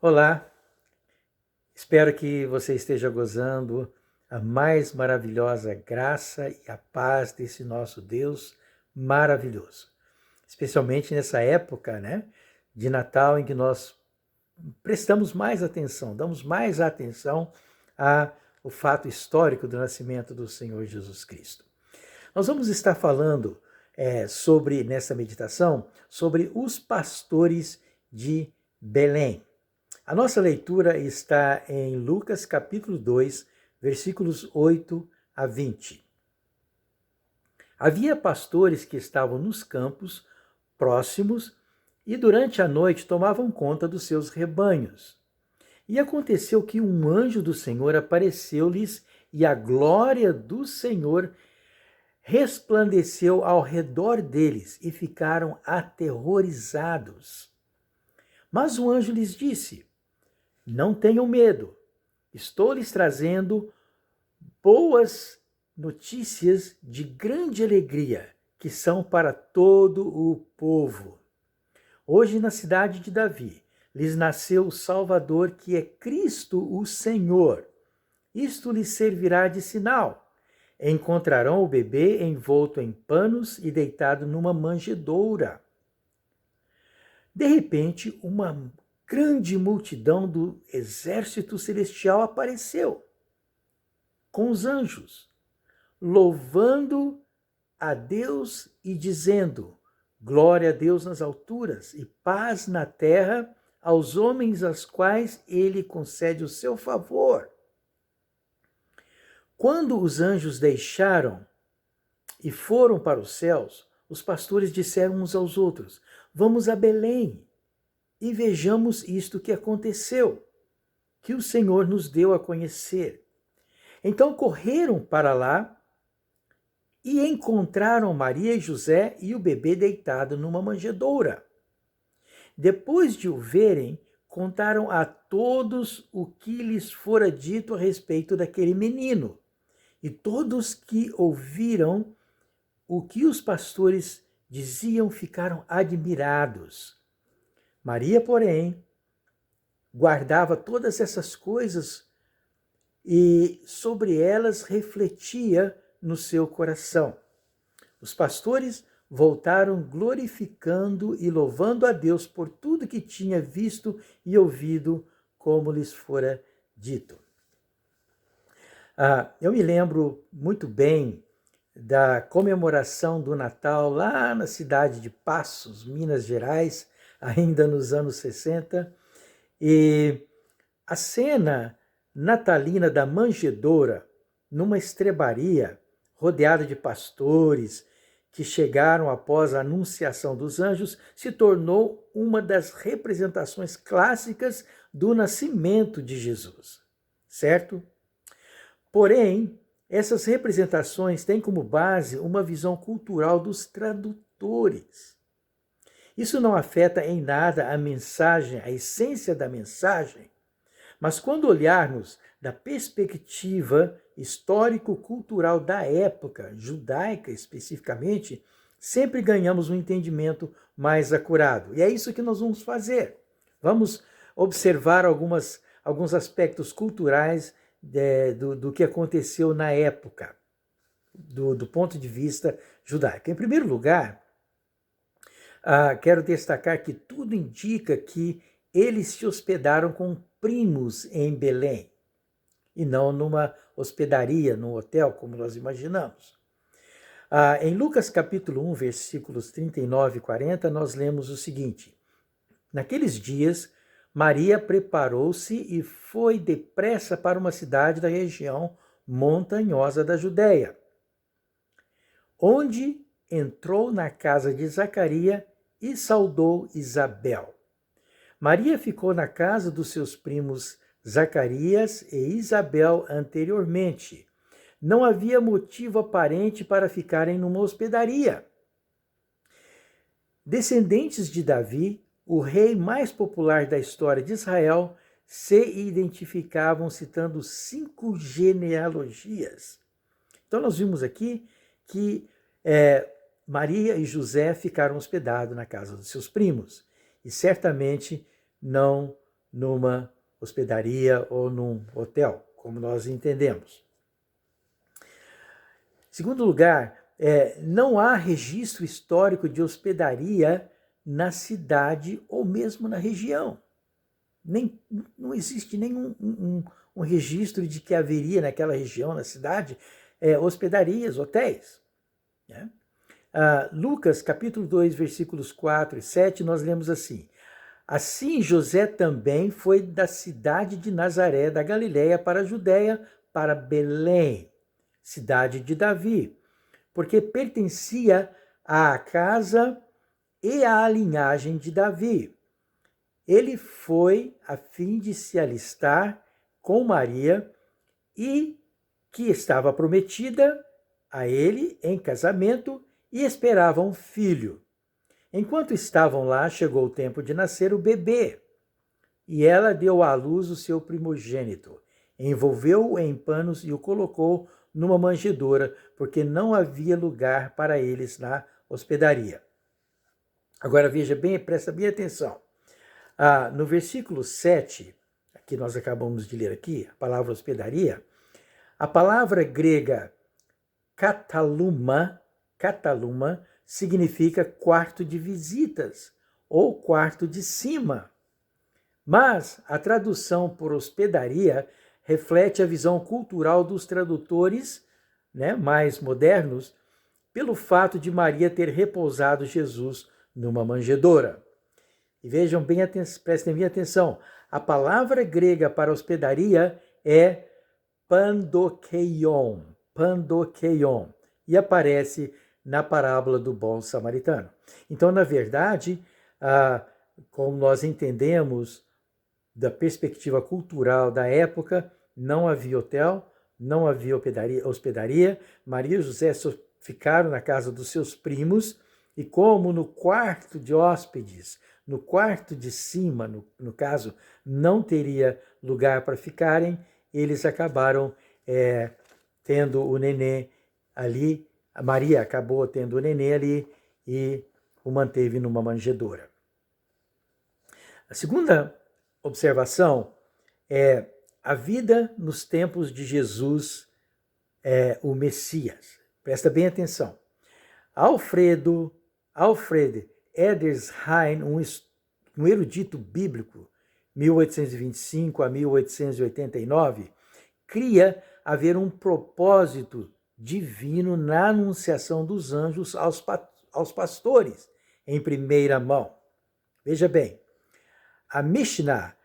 Olá, espero que você esteja gozando a mais maravilhosa graça e a paz desse nosso Deus maravilhoso. Especialmente nessa época, de Natal em que nós prestamos mais atenção, damos mais atenção ao fato histórico do nascimento do Senhor Jesus Cristo. Nós vamos estar falando nessa meditação, sobre os pastores de Belém. A nossa leitura está em Lucas capítulo 2, versículos 8 a 20. Havia pastores que estavam nos campos próximos e durante a noite tomavam conta dos seus rebanhos. E aconteceu que um anjo do Senhor apareceu-lhes e a glória do Senhor resplandeceu ao redor deles e ficaram aterrorizados. Mas o anjo lhes disse: não tenham medo, estou lhes trazendo boas notícias de grande alegria, que são para todo o povo. Hoje, na cidade de Davi, lhes nasceu o Salvador, que é Cristo o Senhor. Isto lhes servirá de sinal. Encontrarão o bebê envolto em panos e deitado numa manjedoura. De repente, uma grande multidão do exército celestial apareceu com os anjos, louvando a Deus e dizendo: glória a Deus nas alturas e paz na terra aos homens aos quais ele concede o seu favor. Quando os anjos deixaram e foram para os céus, os pastores disseram uns aos outros: vamos a Belém e vejamos isto que aconteceu, que o Senhor nos deu a conhecer. Então correram para lá e encontraram Maria e José e o bebê deitado numa manjedoura. Depois de o verem, contaram a todos o que lhes fora dito a respeito daquele menino. E todos que ouviram o que os pastores diziam ficaram admirados. Maria, porém, guardava todas essas coisas e sobre elas refletia no seu coração. Os pastores voltaram glorificando e louvando a Deus por tudo que tinha visto e ouvido, como lhes fora dito. Eu me lembro muito bem da comemoração do Natal lá na cidade de Passos, Minas Gerais, ainda nos anos 60, e a cena natalina da manjedoura, numa estrebaria, rodeada de pastores que chegaram após a anunciação dos anjos, se tornou uma das representações clássicas do nascimento de Jesus, certo? Porém, essas representações têm como base uma visão cultural dos tradutores. Isso não afeta em nada a mensagem, a essência da mensagem, mas quando olharmos da perspectiva histórico-cultural da época, judaica especificamente, sempre ganhamos um entendimento mais acurado. E é isso que nós vamos fazer. Vamos observar alguns aspectos culturais do que aconteceu na época, do ponto de vista judaico. Em primeiro lugar, quero destacar que tudo indica que eles se hospedaram com primos em Belém, e não numa hospedaria, num hotel, como nós imaginamos. Em Lucas capítulo 1, versículos 39 e 40, nós lemos o seguinte: naqueles dias, Maria preparou-se e foi depressa para uma cidade da região montanhosa da Judéia, onde entrou na casa de Zacarias e saudou Isabel. Maria ficou na casa dos seus primos Zacarias e Isabel anteriormente. Não havia motivo aparente para ficarem numa hospedaria. Descendentes de Davi, o rei mais popular da história de Israel, se identificavam citando 5 genealogias. Então nós vimos aqui que Maria e José ficaram hospedados na casa dos seus primos e certamente não numa hospedaria ou num hotel, como nós entendemos. Em segundo lugar, não há registro histórico de hospedaria na cidade ou mesmo na região. Não existe nenhum um registro de que haveria naquela região, na cidade, hospedarias, hotéis. Né? Lucas, capítulo 2, versículos 4 e 7, nós lemos assim: Assim José também foi da cidade de Nazaré, da Galiléia, para a Judéia, para Belém, cidade de Davi, porque pertencia à casa e à linhagem de Davi. Ele foi a fim de se alistar com Maria, e que estava prometida a ele em casamento e esperava um filho. Enquanto estavam lá, chegou o tempo de nascer o bebê, e ela deu à luz o seu primogênito, envolveu-o em panos e o colocou numa manjedoura, porque não havia lugar para eles na hospedaria. Agora veja bem, presta bem atenção. No versículo 7, que nós acabamos de ler aqui, a palavra hospedaria, a palavra grega kataluma significa quarto de visitas ou quarto de cima. Mas a tradução por hospedaria reflete a visão cultural dos tradutores, mais modernos, pelo fato de Maria ter repousado Jesus numa manjedoura. E vejam bem, prestem bem atenção, a palavra grega para hospedaria é pandokeion, e aparece na parábola do bom samaritano. Então, na verdade, como nós entendemos da perspectiva cultural da época, não havia hotel, não havia hospedaria. Maria e José ficaram na casa dos seus primos, e como no quarto de hóspedes, no quarto de cima, no caso, não teria lugar para ficarem, eles acabaram tendo o nenê ali. A Maria acabou tendo o nenê ali e o manteve numa manjedoura. A segunda observação é a vida nos tempos de Jesus, o Messias. Presta bem atenção. Alfred Edersheim, um erudito bíblico, 1825 a 1889, cria haver um propósito divino na anunciação dos anjos aos pastores, em primeira mão. Veja bem, a Mishnah,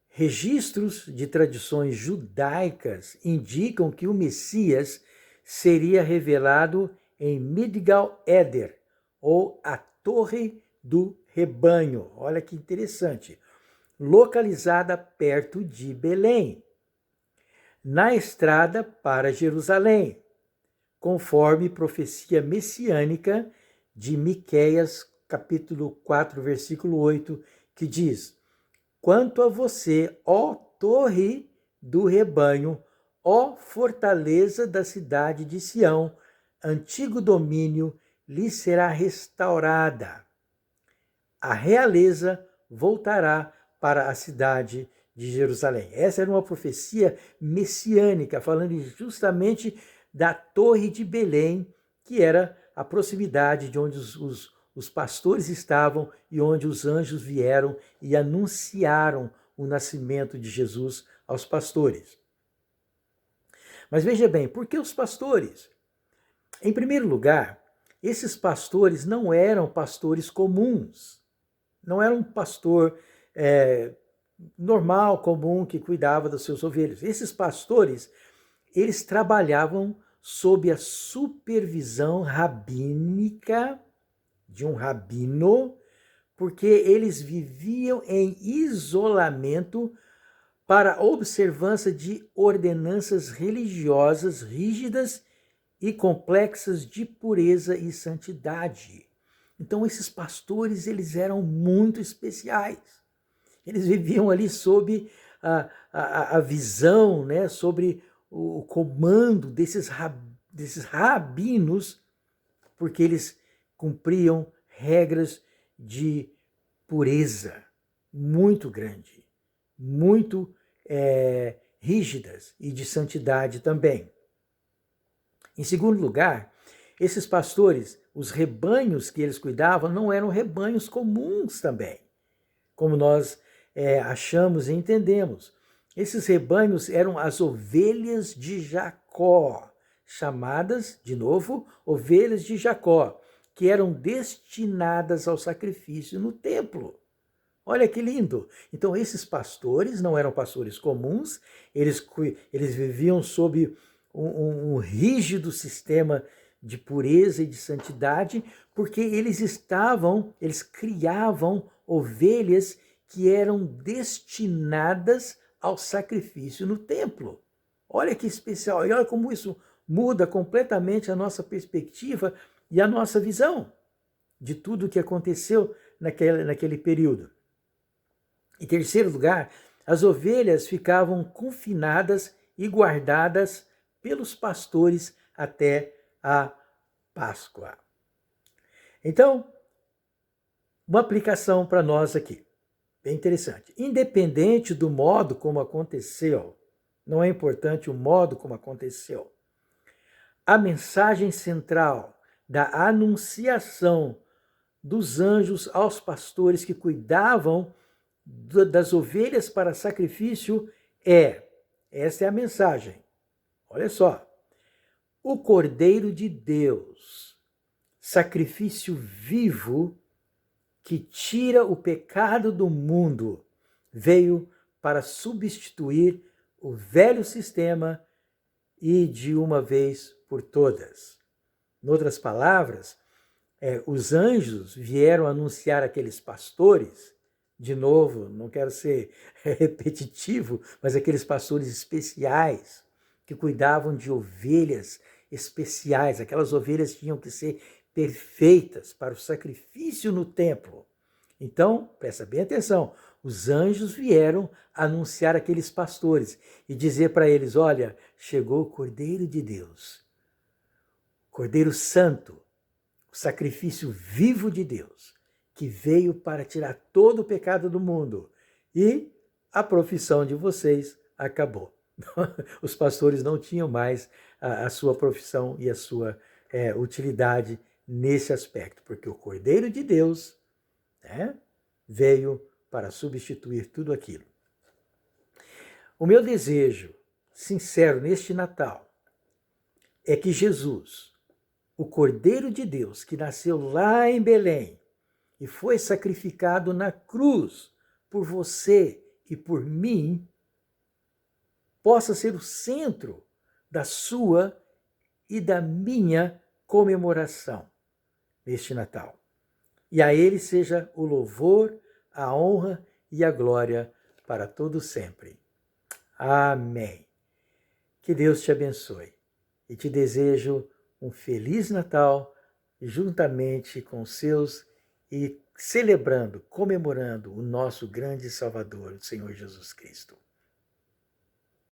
registros de tradições judaicas, indicam que o Messias seria revelado em Migdal Eder, ou a Torre do Rebanho. Olha que interessante. Localizada perto de Belém, na estrada para Jerusalém, conforme profecia messiânica de Miqueias, capítulo 4, versículo 8, que diz: Quanto a você, ó Torre do Rebanho, ó fortaleza da cidade de Sião, antigo domínio lhe será restaurada. A realeza voltará para a cidade de Jerusalém. Essa era uma profecia messiânica, falando justamente da Torre de Belém, que era a proximidade de onde os pastores estavam e onde os anjos vieram e anunciaram o nascimento de Jesus aos pastores. Mas veja bem, por que os pastores? Em primeiro lugar, esses pastores não eram pastores comuns, não era um pastor normal, comum, que cuidava das suas ovelhas. Esses pastores, eles trabalhavam sob a supervisão rabínica de um rabino, porque eles viviam em isolamento para a observância de ordenanças religiosas rígidas e complexas de pureza e santidade. Então, esses pastores, eles eram muito especiais. Eles viviam ali sob a visão, sobre o comando desses rabinos, porque eles cumpriam regras de pureza muito grande. muito rígidas e de santidade também. Em segundo lugar, esses pastores, os rebanhos que eles cuidavam, não eram rebanhos comuns também, como nós achamos e entendemos. Esses rebanhos eram as ovelhas de Jacó, chamadas, de novo, ovelhas de Jacó, que eram destinadas ao sacrifício no templo. Olha que lindo! Então, esses pastores não eram pastores comuns, eles viviam sob um rígido sistema de pureza e de santidade, porque eles criavam ovelhas que eram destinadas ao sacrifício no templo. Olha que especial, e olha como isso muda completamente a nossa perspectiva e a nossa visão de tudo o que aconteceu naquele período. Em terceiro lugar, as ovelhas ficavam confinadas e guardadas pelos pastores até a Páscoa. Então, uma aplicação para nós aqui, bem interessante. Independente do modo como aconteceu, não é importante o modo como aconteceu, a mensagem central da anunciação dos anjos aos pastores que cuidavam das ovelhas para sacrifício essa é a mensagem. Olha só, o Cordeiro de Deus, sacrifício vivo que tira o pecado do mundo, veio para substituir o velho sistema e de uma vez por todas. Em outras palavras, os anjos vieram anunciar àqueles pastores, de novo, não quero ser repetitivo, mas aqueles pastores especiais que cuidavam de ovelhas especiais, aquelas ovelhas tinham que ser perfeitas para o sacrifício no templo. Então, presta bem atenção, os anjos vieram anunciar aqueles pastores e dizer para eles, olha, chegou o Cordeiro de Deus, Cordeiro Santo, o sacrifício vivo de Deus, que veio para tirar todo o pecado do mundo. E a profissão de vocês acabou. Os pastores não tinham mais a sua profissão e a sua utilidade nesse aspecto, porque o Cordeiro de Deus veio para substituir tudo aquilo. O meu desejo sincero neste Natal é que Jesus, o Cordeiro de Deus, que nasceu lá em Belém e foi sacrificado na cruz por você e por mim, possa ser o centro da sua e da minha comemoração neste Natal. E a Ele seja o louvor, a honra e a glória para todo sempre. Amém. Que Deus te abençoe e te desejo um Feliz Natal juntamente com os seus e celebrando, comemorando o nosso grande Salvador, o Senhor Jesus Cristo.